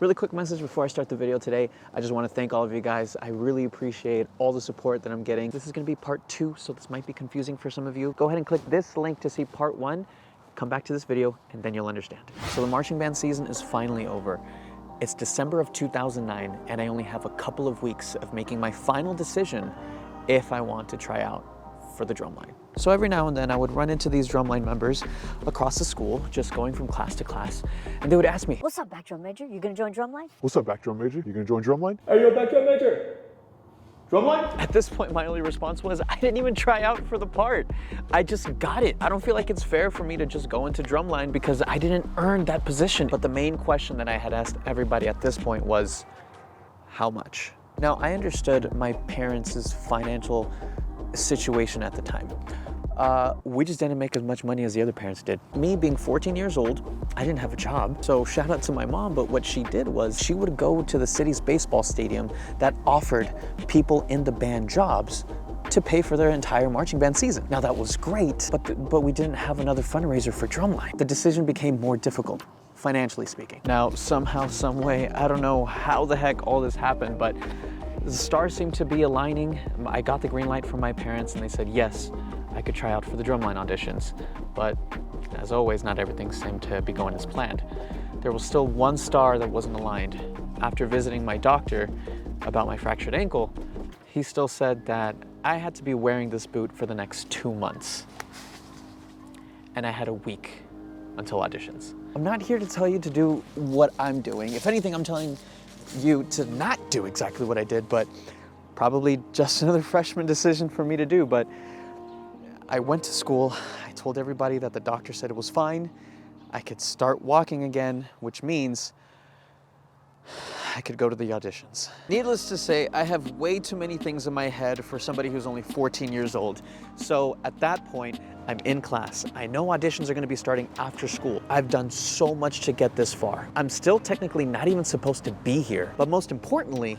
Really quick message before I start the video today. I just want to thank all of you guys. I really appreciate all the support that I'm getting. This is going to be part 2, so this might be confusing for some of you. Go ahead and click this link to see part 1. Come back to this video and then you'll understand. So the marching band season is finally over. It's December of 2009 and I only have a couple of weeks of making my final decision if I want to try out for the Drumline. So every now and then I would run into these Drumline members across the school, just going from class to class, and they would ask me, "What's up, back drum major? You gonna join Drumline?" What's up, back drum major? You gonna join Drumline? Hey, yo, back drum major. Drumline? At this point, my only response was, I didn't even try out for the part. I just got it. I don't feel like it's fair for me to just go into Drumline because I didn't earn that position. But the main question that I had asked everybody at this point was, how much? Now, I understood my parents' financial situation at the time. We just didn't make as much money as the other parents did. Me being 14 years old, I didn't have a job. So shout out to my mom, but what she did was she would go to the city's baseball stadium that offered people in the band jobs to pay for their entire marching band season. Now that was great, but we didn't have another fundraiser for Drumline. The decision became more difficult, financially speaking. Now, somehow, some way, I don't know how the heck all this happened, but the stars seemed to be aligning. I got the green light from my parents and they said, yes, I could try out for the Drumline auditions. But as always, not everything seemed to be going as planned. There was still one star that wasn't aligned. After visiting my doctor about my fractured ankle, he still said that I had to be wearing this boot for the next 2 months. And I had a week until auditions. I'm not here to tell you to do what I'm doing. If anything, I'm telling you to not do exactly what I did, but probably just another freshman decision for me to do. But I went to school, I told everybody that the doctor said it was fine. I could start walking again, which means I could go to the auditions. Needless to say, I have way too many things in my head for somebody who's only 14 years old. So at that point, I'm in class. I know auditions are gonna be starting after school. I've done so much to get this far. I'm still technically not even supposed to be here. But most importantly,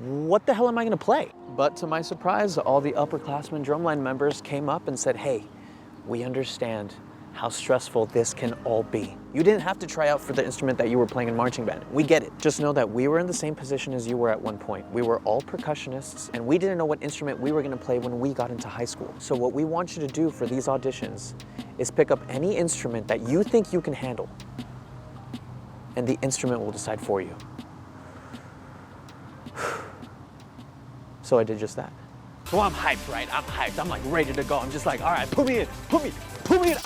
what the hell am I gonna play? But to my surprise, all the upperclassmen Drumline members came up and said, hey, we understand how stressful this can all be. You didn't have to try out for the instrument that you were playing in marching band. We get it. Just know that we were in the same position as you were at one point. We were all percussionists and we didn't know what instrument we were gonna play when we got into high school. So what we want you to do for these auditions is pick up any instrument that you think you can handle and the instrument will decide for you. So I did just that. So I'm hyped, right? I'm hyped. I'm like ready to go. I'm just like, all right, put me in, put me in,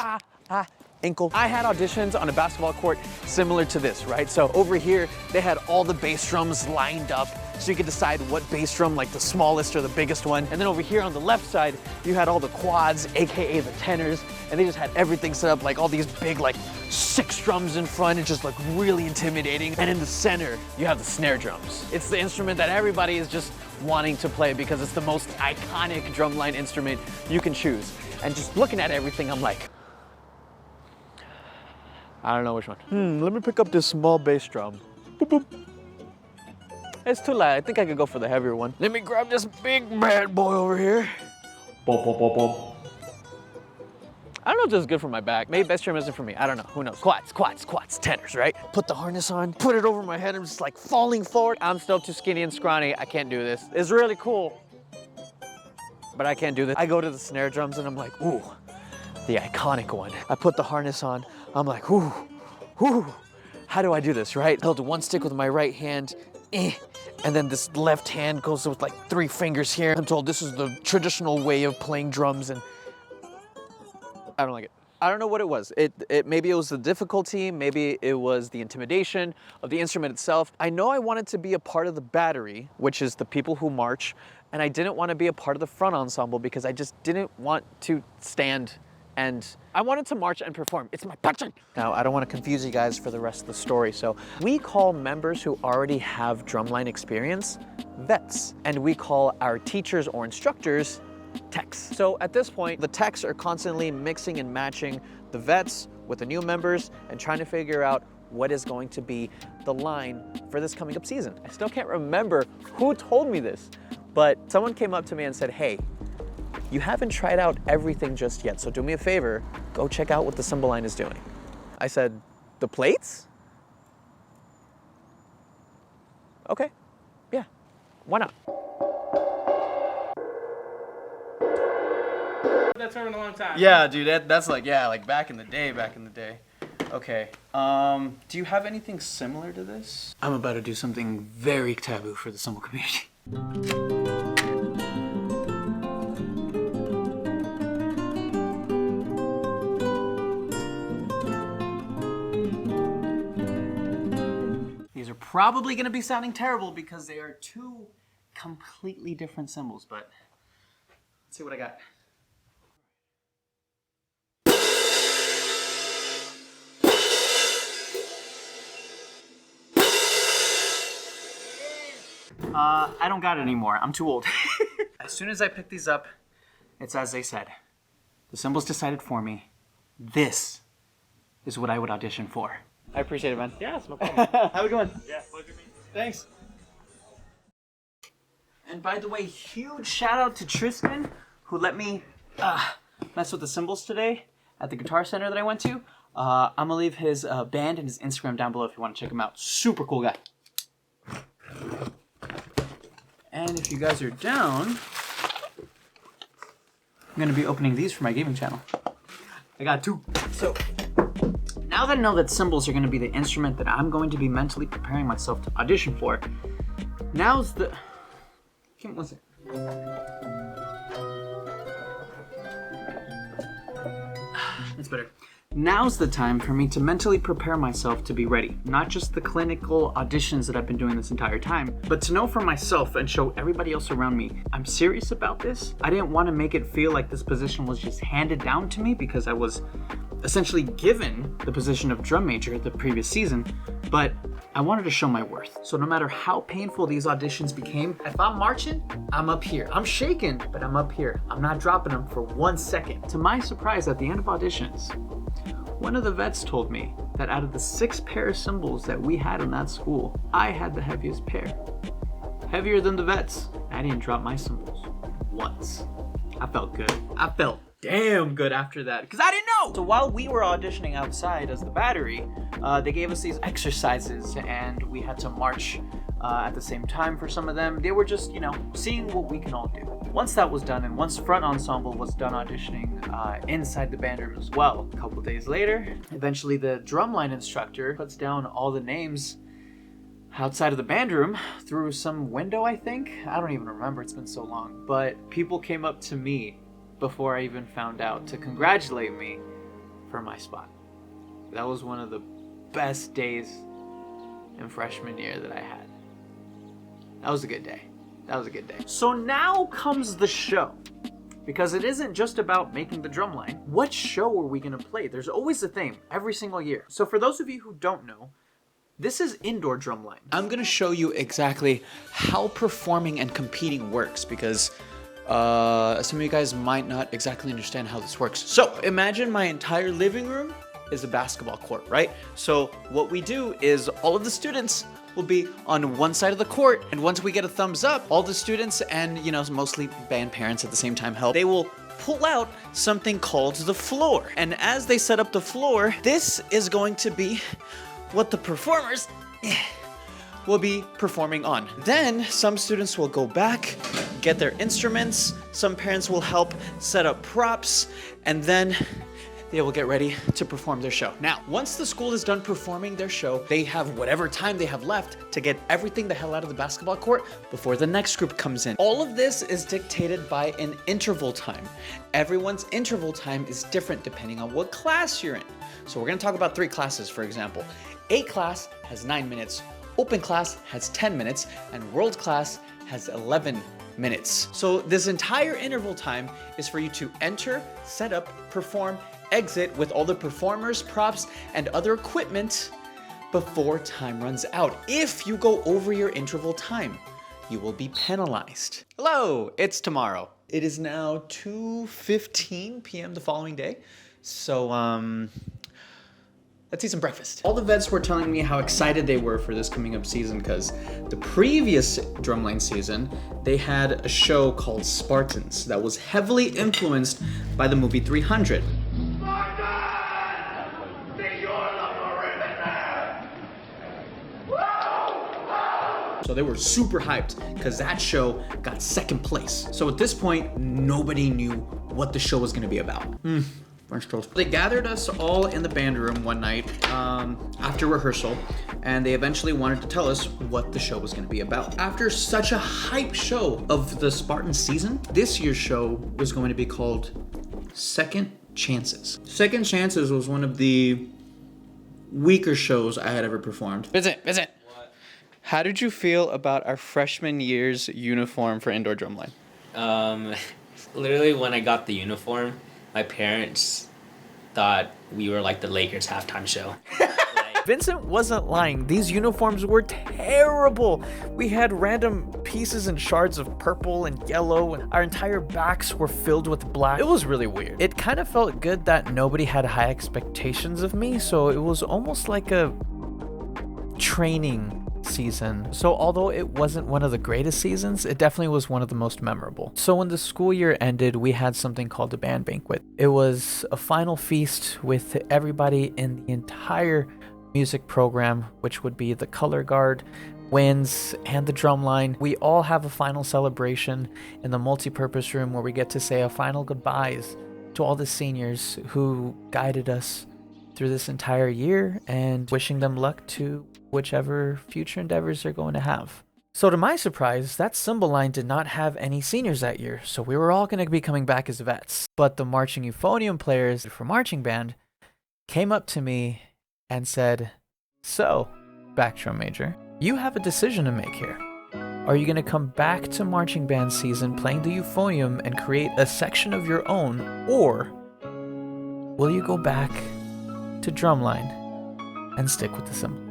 ankle. I had auditions on a basketball court similar to this, right? So over here, they had all the bass drums lined up so you could decide what bass drum, like the smallest or the biggest one. And then over here on the left side, you had all the quads, AKA the tenors, and they just had everything set up, like all these big, like 6 drums in front. It's just like really intimidating. And in the center, you have the snare drums. It's the instrument that everybody is just wanting to play because it's the most iconic drumline instrument you can choose. And just looking at everything, I'm like, I don't know which one. Let me pick up this small bass drum. Boop, boop. It's too loud. I think I could go for the heavier one. Let me grab this big bad boy over here. Bop, bop, bop, bop. I don't know if this is good for my back. Maybe bass drum isn't for me. I don't know. Who knows? Quads, tenors, right? Put the harness on, put it over my head. I'm just like falling forward. I'm still too skinny and scrawny. I can't do this. It's really cool, but I can't do this. I go to the snare drums and I'm like, ooh, the iconic one. I put the harness on. I'm like, ooh, ooh. How do I do this, right? I held one stick with my right hand, and then this left hand goes with like 3 fingers here. I'm told this is the traditional way of playing drums, and I don't like it. I don't know what it was. Maybe it was the difficulty, maybe it was the intimidation of the instrument itself. I know I wanted to be a part of the battery, which is the people who march, and I didn't want to be a part of the front ensemble because I just didn't want to stand and I wanted to march and perform. It's my passion. Now, I don't want to confuse you guys for the rest of the story, so we call members who already have drumline experience vets, and we call our teachers or instructors techs. So at this point, the techs are constantly mixing and matching the vets with the new members and trying to figure out what is going to be the line for this coming up season. I still can't remember who told me this, but someone came up to me and said, hey, you haven't tried out everything just yet, so do me a favor, go check out what the cymbal line is doing. I said, the plates? Okay. Yeah. Why not? That term in a long time. Yeah, dude, that's like, yeah, like back in the day. Okay, do you have anything similar to this? I'm about to do something very taboo for the cymbal community. These are probably gonna be sounding terrible because they are two completely different cymbals, but let's see what I got. I don't got it anymore. I'm too old. As soon as I picked these up, it's as they said. The cymbals decided for me. This is what I would audition for. I appreciate it, man. Yeah, it's no problem. Have a good one. Yeah, pleasure meeting you. Thanks. And by the way, huge shout out to Tristin, who let me mess with the cymbals today at the guitar center that I went to. I'm gonna leave his band and his Instagram down below if you want to check him out. Super cool guy. And if you guys are down, I'm gonna be opening these for my gaming channel. I got two. So, now that I know that cymbals are gonna be the instrument that I'm going to be mentally preparing myself to audition for, now's the... Give me one second. That's better. Now's the time for me to mentally prepare myself to be ready. Not just the clinical auditions that I've been doing this entire time, but to know for myself and show everybody else around me, I'm serious about this. I didn't want to make it feel like this position was just handed down to me because I was essentially given the position of drum major the previous season, but I wanted to show my worth. So no matter how painful these auditions became, if I'm marching, I'm up here. I'm shaking, but I'm up here. I'm not dropping them for 1 second. To my surprise, at the end of auditions, one of the vets told me that out of the 6 pair of cymbals that we had in that school, I had the heaviest pair. Heavier than the vets. I didn't drop my cymbals once. I felt good. I felt damn good after that because I didn't know. So while we were auditioning outside as the battery, they gave us these exercises and we had to march at the same time for some of them. They were just, you know, seeing what we can all do. Once that was done and once front ensemble was done auditioning inside the band room as well, a couple days later, eventually the drumline instructor puts down all the names outside of the band room through some window, I think. I don't even remember, it's been so long. But people came up to me before I even found out to congratulate me for my spot. That was one of the best days in freshman year that I had. That was a good day. That was a good day. So now comes the show. Because it isn't just about making the drum line. What show are we gonna play? There's always a theme every single year. So for those of you who don't know, this is indoor drumline. I'm gonna show you exactly how performing and competing works because some of you guys might not exactly understand how this works. So imagine my entire living room is a basketball court, right? So what we do is all of the students will be on one side of the court, and once we get a thumbs up, all the students and, you know, mostly band parents at the same time help, they will pull out something called the floor. And as they set up the floor, this is going to be what the performers will be performing on. Then some students will go back, get their instruments, some parents will help set up props, and then they will get ready to perform their show. Now, once the school is done performing their show, they have whatever time they have left to get everything the hell out of the basketball court before the next group comes in. All of this is dictated by an interval time. Everyone's interval time is different depending on what class you're in. So we're gonna talk about 3 classes, for example. A class has 9 minutes, open class has 10 minutes, and world class has 11 minutes. So this entire interval time is for you to enter, set up, perform, exit with all the performers, props, and other equipment before time runs out. If you go over your interval time, you will be penalized. Hello, it's tomorrow. It is now 2:15 p.m. the following day. So, let's eat some breakfast. All the vets were telling me how excited they were for this coming up season because the previous Drumline season, they had a show called Spartans that was heavily influenced by the movie 300. So they were super hyped because that show got second place. So at this point, nobody knew what the show was gonna be about. French toast. They gathered us all in the band room one night after rehearsal, and they eventually wanted to tell us what the show was going to be about. After such a hype show of the Spartan season, this year's show was going to be called Second Chances. Second Chances was one of the weaker shows I had ever performed. Vincent. What? How did you feel about our freshman year's uniform for indoor drumline? Literally when I got the uniform, my parents thought we were like the Lakers halftime show. Vincent wasn't lying. These uniforms were terrible. We had random pieces and shards of purple and yellow, and our entire backs were filled with black. It was really weird. It kind of felt good that nobody had high expectations of me, so it was almost like a training season. So although it wasn't one of the greatest seasons, it definitely was one of the most memorable. So when the school year ended, we had something called a band banquet. It was a final feast with everybody in the entire music program, which would be the color guard, winds, and the drumline. We all have a final celebration in the multi-purpose room where we get to say a final goodbyes to all the seniors who guided us through this entire year, and wishing them luck to whichever future endeavors they're going to have. So to my surprise, that cymbal line did not have any seniors that year, so we were all going to be coming back as vets. But the marching euphonium players for marching band came up to me and said, "So, back drum major, you have a decision to make here. Are you going to come back to marching band season playing the euphonium and create a section of your own, or will you go back to drumline and stick with the cymbal line?"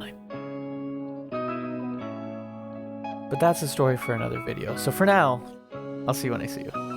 But that's a story for another video. So for now, I'll see you when I see you.